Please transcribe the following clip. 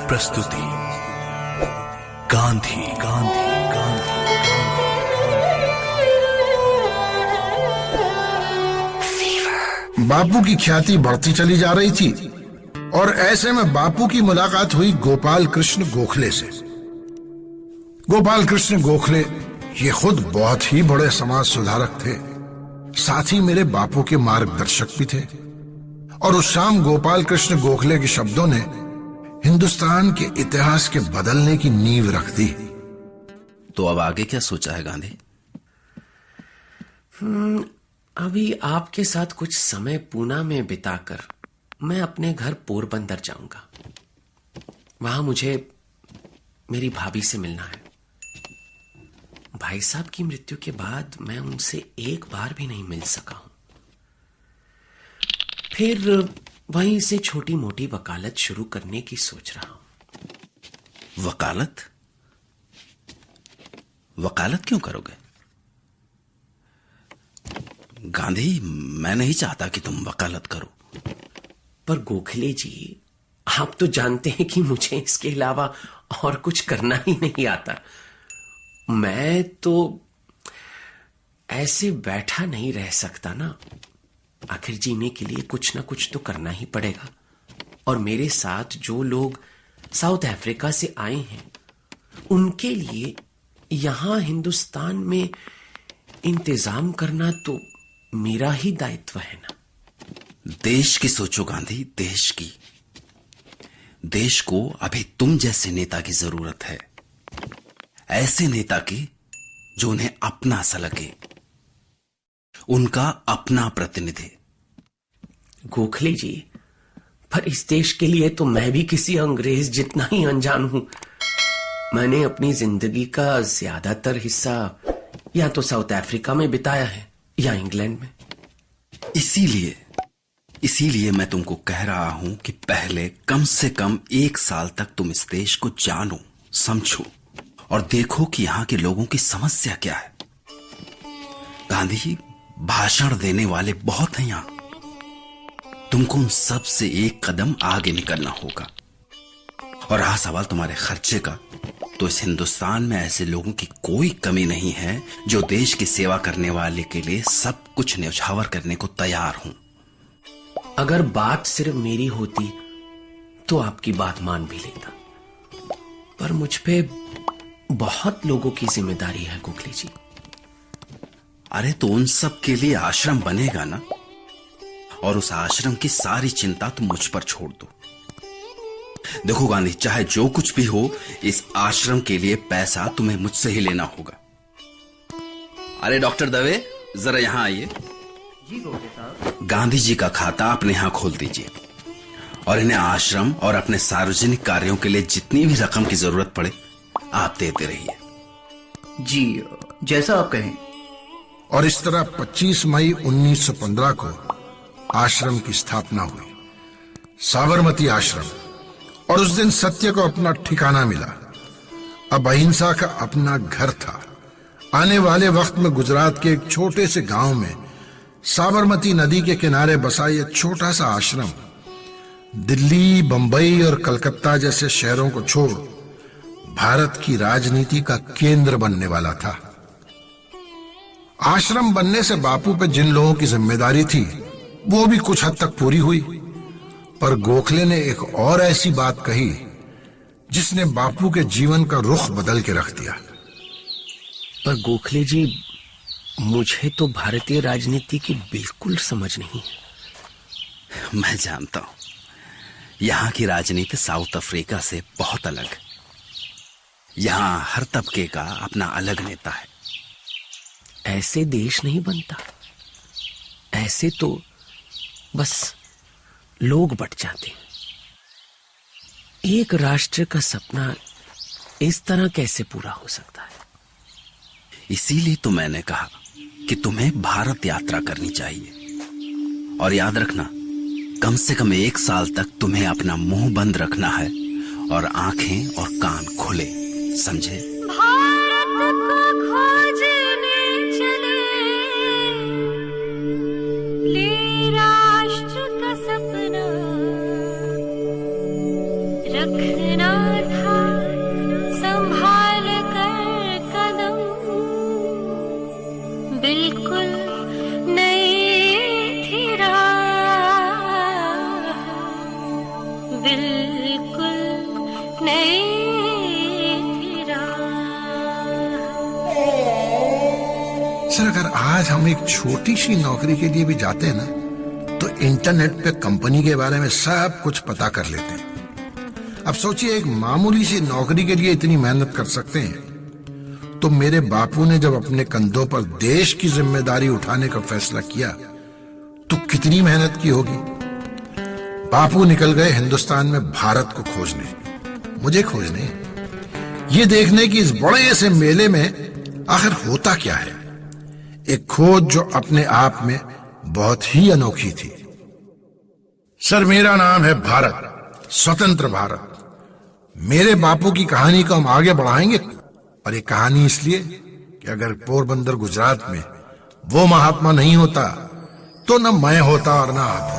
प्रस्तुति गांधी गांधी गांधी बापू की ख्याति बढ़ती चली जा रही थी और ऐसे में बापू की मुलाकात हुई गोपाल कृष्ण गोखले से। गोपाल कृष्ण गोखले ये खुद बहुत ही बड़े समाज सुधारक थे, साथ ही मेरे बापू के मार्गदर्शक भी थे। और उस शाम गोपाल कृष्ण गोखले के शब्दों ने हिंदुस्तान के इतिहास के बदलने की नींव रख दी। तो अब आगे क्या सोचा है गांधी? अभी आपके साथ कुछ समय पूना में बिताकर मैं अपने घर पोरबंदर जाऊंगा। वहां मुझे मेरी भाभी से मिलना है। भाई साहब की मृत्यु के बाद मैं उनसे एक बार भी नहीं मिल सका हूं। फिर वहीं से छोटी मोटी वकालत शुरू करने की सोच रहा हूं। वकालत? वकालत क्यों करोगे गांधी? मैं नहीं चाहता कि तुम वकालत करो। पर गोखले जी, आप तो जानते हैं कि मुझे इसके अलावा और कुछ करना ही नहीं आता। मैं तो ऐसे बैठा नहीं रह सकता ना। आखिर जीने के लिए कुछ ना कुछ तो करना ही पड़ेगा। और मेरे साथ जो लोग साउथ अफ्रीका से आए हैं, उनके लिए यहां हिंदुस्तान में इंतजाम करना तो मेरा ही दायित्व है ना। देश की सोचो गांधी, देश की। देश को अभी तुम जैसे नेता की जरूरत है, ऐसे नेता की जो उन्हें अपना सा लगे, उनका अपना प्रतिनिधि। गोखले जी, पर इस देश के लिए तो मैं भी किसी अंग्रेज जितना ही अनजान हूं। मैंने अपनी जिंदगी का ज्यादातर हिस्सा या तो साउथ अफ्रीका में बिताया है या इंग्लैंड में। इसीलिए मैं तुमको कह रहा हूं कि पहले कम से कम 1 साल तक तुम इस देश को जानो, समझो और देखो कि यहां के लोगों की समस्या क्या है। गांधी, भाषण देने वाले बहुत हैं यहां। तुमको उन सब से एक कदम आगे निकलना होगा। और रहा सवाल तुम्हारे खर्चे का, तो इस हिंदुस्तान में ऐसे लोगों की कोई कमी नहीं है जो देश की सेवा करने वाले के लिए सब कुछ न्यौछावर करने को तैयार हूं। अगर बात सिर्फ मेरी होती तो आपकी बात मान भी लेता, पर मुझ पे बहुत लोगों की जिम्मेदारी है गोखले जी। अरे तो उन सब के लिए आश्रम बनेगा ना, और उस आश्रम की सारी चिंता तुम मुझ पर छोड़ दो। देखो गांधी, चाहे जो कुछ भी हो, इस आश्रम के लिए पैसा तुम्हें मुझसे ही लेना होगा। अरे डॉक्टर दवे, जरा यहां आइए। जी गोखले साहब। गांधी जी का खाता अपने यहां खोल दीजिए और इन्हें आश्रम और अपने सार्वजनिक कार्यों के लिए जितनी भी रकम की जरूरत पड़े आप देते रहिए। जी, जैसा आप कहें। और इस तरह 25 मई 1915 को आश्रम की स्थापना हुई, साबरमती आश्रम। और उस दिन सत्य को अपना ठिकाना मिला। अब अहिंसा का अपना घर था। आने वाले वक्त में गुजरात के एक छोटे से गांव में साबरमती नदी के किनारे बसा ये छोटा सा आश्रम दिल्ली, बंबई और कलकत्ता जैसे शहरों को छोड़ भारत की राजनीति का केंद्र बनने वाला था। आश्रम बनने से बापू पे जिन लोगों की जिम्मेदारी थी वो भी कुछ हद तक पूरी हुई, पर गोखले ने एक और ऐसी बात कही जिसने बापू के जीवन का रुख बदल के रख दिया। पर गोखले जी, मुझे तो भारतीय राजनीति की बिल्कुल समझ नहीं है। मैं जानता हूं, यहां की राजनीति साउथ अफ्रीका से बहुत अलग है। यहां हर तबके का अपना अलग नेता है। ऐसे देश नहीं बनता। ऐसे तो बस लोग बट जाते हैं। एक राष्ट्र का सपना इस तरह कैसे पूरा हो सकता है? इसीलिए तो मैंने कहा कि तुम्हें भारत यात्रा करनी चाहिए। और याद रखना, कम से कम 1 साल तक तुम्हें अपना मुंह बंद रखना है और आंखें और कान खुले, समझे? भारत को खोजने चले, ले राष्ट्र का सपना रखना बिल्कुल नई थी राह, बिल्कुल नई थी राह। सर, अगर आज हम एक छोटी सी नौकरी के लिए भी जाते हैं ना, तो इंटरनेट पे कंपनी के बारे में सब कुछ पता कर लेते हैं। अब सोचिए, एक मामूली सी नौकरी के लिए इतनी मेहनत कर सकते हैं, तो मेरे बापू ने जब अपने कंधों पर देश की जिम्मेदारी उठाने का फैसला किया तो कितनी मेहनत की होगी। बापू निकल गए हिंदुस्तान में भारत को खोजने, मुझे खोजने, ये देखने कि इस बड़े से मेले में आखिर होता क्या है। एक खोज जो अपने आप में बहुत ही अनोखी थी। सर, मेरा नाम है भारत, स्वतंत्र भारत। मेरे बापू की कहानी को हम आगे बढ़ाएंगे, और ये कहानी इसलिए कि अगर पोरबंदर गुजरात में वो महात्मा नहीं होता तो न मैं होता और न आप।